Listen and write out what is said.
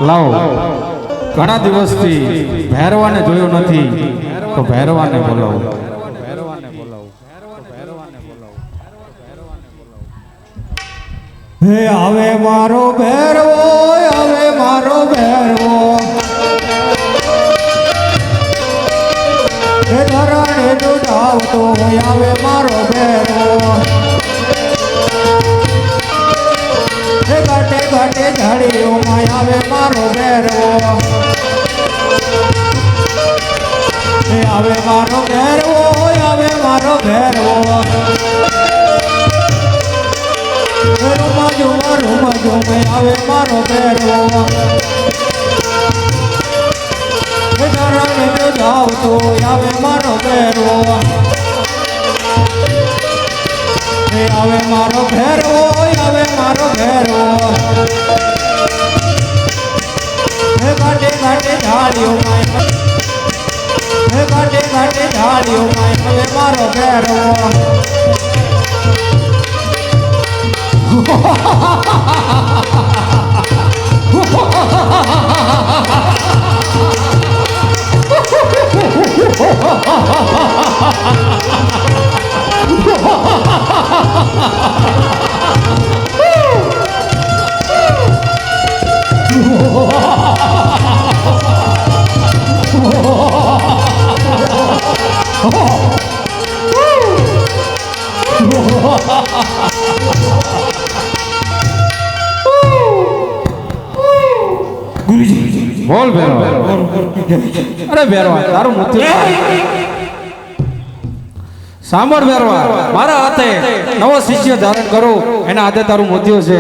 લાવો ઘણા દિવસથી ભૈરવાને જોયો નથી તો ભૈરવાને બોલાવો. હે આવે મારો ભૈરવો, આવે મારો ભૈરવો, હે ધરણે દુડાવતો આવે મારો ભૈરવો, હે ઘાટે ઘાટે ઝાડીઓમાં આવે મારો ભૈરવો, હે આવે મારો ભૈરવો, આવે મારો ભૈરવો, રૂમા આવે મારો ભૈરવો, ધરણે દુડાવતો આવે મારો ભૈરવો, આવે મારો ભૈરવો, આવે મારો ભૈરવો, હે ઘાટે ઘાટે ઝાડીઓમાં, હે ઘાટે ઘાટે ઝાડીઓમાં આવે મારો ભૈરવો. બોલ ભૈરવા. અરે ભૈરવા તારું મૃત્યુ સાંભળ ભૈરવા, મારા હાથે નવો શિષ્ય ધારણ કરો એના હાથે તારું મૃત્યુ છે.